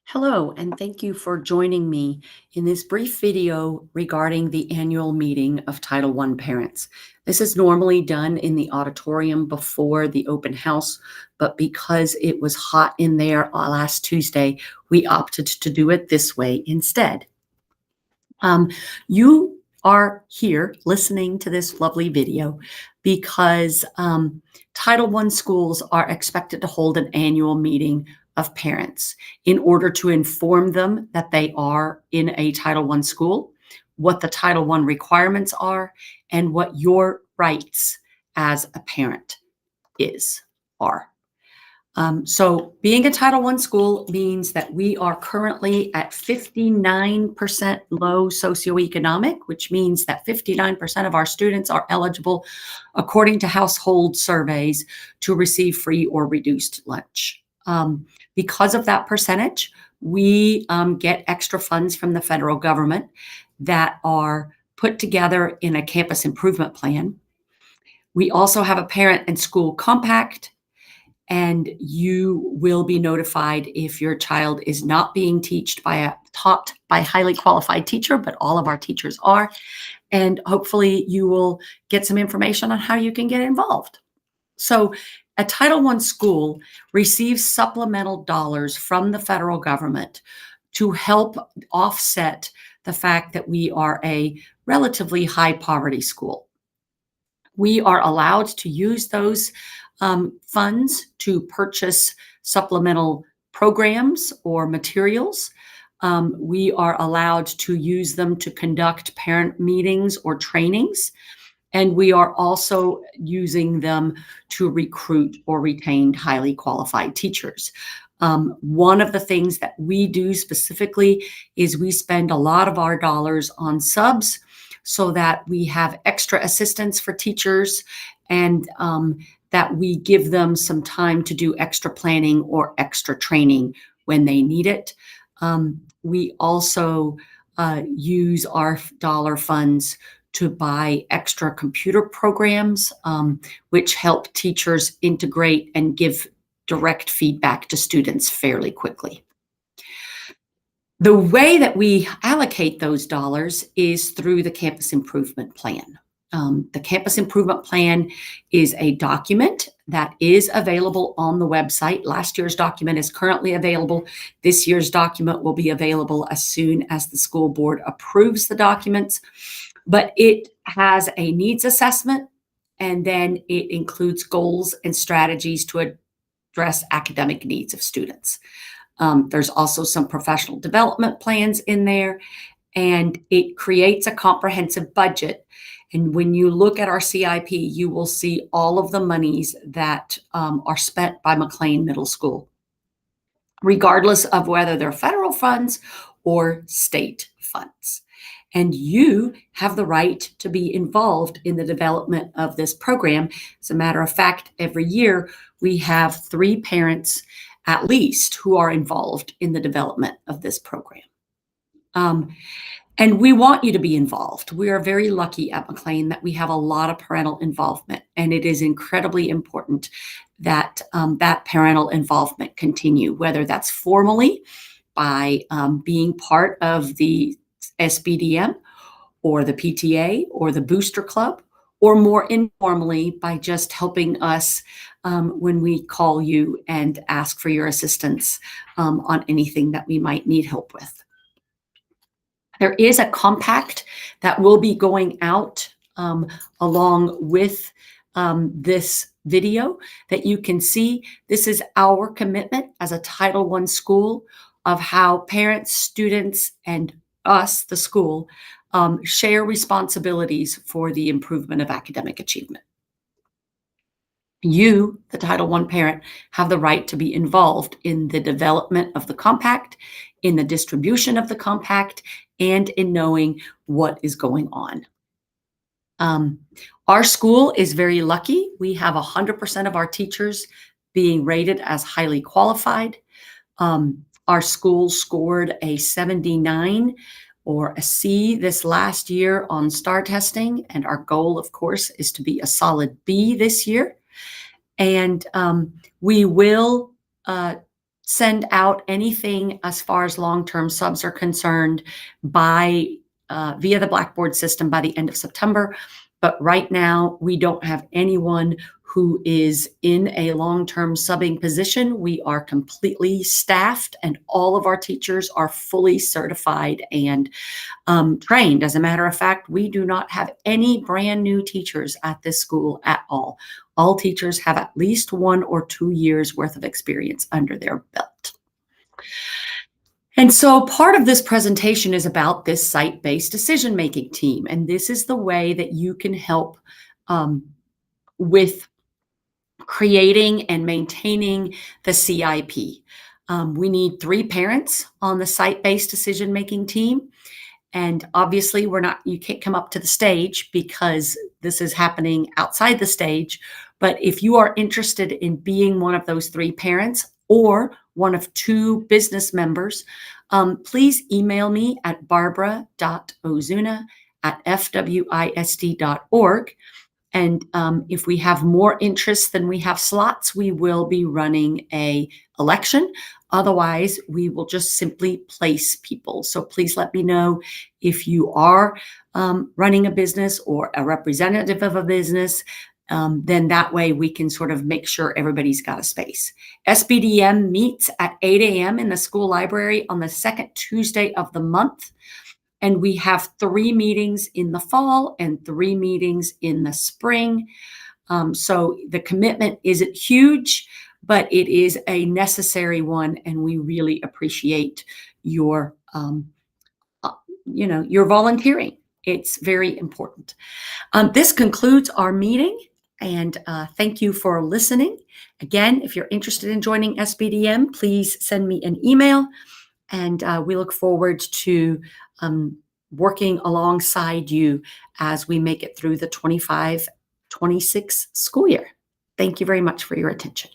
Hello, and thank you for joining me in this brief video regarding the annual meeting of Title I parents. This is normally done in the auditorium before the open house, but because it was hot in there last Tuesday, we opted to do it this way instead. You are here listening to this lovely video because Title I schools are expected to hold an annual meeting of parents in order to inform them that they are in a Title I school, what the Title I requirements are, and what your rights as a parent are. So being a Title I school means that we are currently at 59% low socioeconomic, which means that 59% of our students are eligible, according to household surveys, to receive free or reduced lunch. Because of that percentage, we get extra funds from the federal government that are put together in a campus improvement plan. We also have a parent and school compact, and you will be notified if your child is not being taught by a highly qualified teacher, but all of our teachers are. And hopefully you will get some information on how you can get involved. So a Title I school receives supplemental dollars from the federal government to help offset the fact that we are a relatively high poverty school. We are allowed to use those funds to purchase supplemental programs or materials. We are allowed to use them to conduct parent meetings or trainings. And we are also using them to recruit or retain highly qualified teachers. One of the things that we do specifically is we spend a lot of our dollars on subs so that we have extra assistance for teachers and that we give them some time to do extra planning or extra training when they need it. We also use our dollar funds to buy extra computer programs, which help teachers integrate and give direct feedback to students fairly quickly. The way that we allocate those dollars is through the campus improvement plan. The campus improvement plan is a document that is available on the website. Last year's document is currently available. This year's document will be available as soon as the school board approves the documents. But it has a needs assessment, and then it includes goals and strategies to address academic needs of students. There's also some professional development plans in there, and it creates a comprehensive budget. And when you look at our CIP, you will see all of the monies that are spent by McLean Middle School, regardless of whether they're federal funds or state funds. And you have the right to be involved in the development of this program. As a matter of fact, every year we have 3 parents at least who are involved in the development of this program. And we want you to be involved. We are very lucky at McLean that we have a lot of parental involvement, and it is incredibly important that that parental involvement continue, whether that's formally by being part of the SBDM or the PTA or the Booster Club, or more informally by just helping us when we call you and ask for your assistance on anything that we might need help with. There is a compact that will be going out along with this video that you can see. This is our commitment as a Title I school of how parents, students, and us, the school, share responsibilities for the improvement of academic achievement. You, the Title I parent, have the right to be involved in the development of the compact, in the distribution of the compact, and in knowing what is going on. Our school is very lucky. We have 100% of our teachers being rated as highly qualified. Our school scored a 79 or a C this last year on STAR testing, and our goal, of course, is to be a solid B this year. And we will send out anything as far as long-term subs are concerned by via the Blackboard system by the end of September. But right now, we don't have anyone who is in a long-term subbing position. We are completely staffed, and all of our teachers are fully certified and trained. As a matter of fact, we do not have any brand new teachers at this school at all. All teachers have at least 1 or 2 years worth of experience under their belt. And so part of this presentation is about this site-based decision-making team. And this is the way that you can help um, with creating and maintaining the CIP. We need 3 parents on the site-based decision-making team. And obviously, you can't come up to the stage because this is happening outside the stage. But if you are interested in being one of those 3 parents or one of 2 business members, please email me at barbara.ozuna@fwisd.org. And if we have more interest than we have slots, we will be running a election. Otherwise, we will just simply place people. So please let me know if you are running a business or a representative of a business. Then that way we can sort of make sure everybody's got a space. SBDM meets at 8 a.m. in the school library on the second Tuesday of the month. And we have 3 meetings in the fall and 3 meetings in the spring. So the commitment isn't huge, but it is a necessary one, and we really appreciate your, your volunteering. It's very important. This concludes our meeting, and thank you for listening. Again, if you're interested in joining SBDM, please send me an email. And we look forward to working alongside you as we make it through the 25-26 school year. Thank you very much for your attention.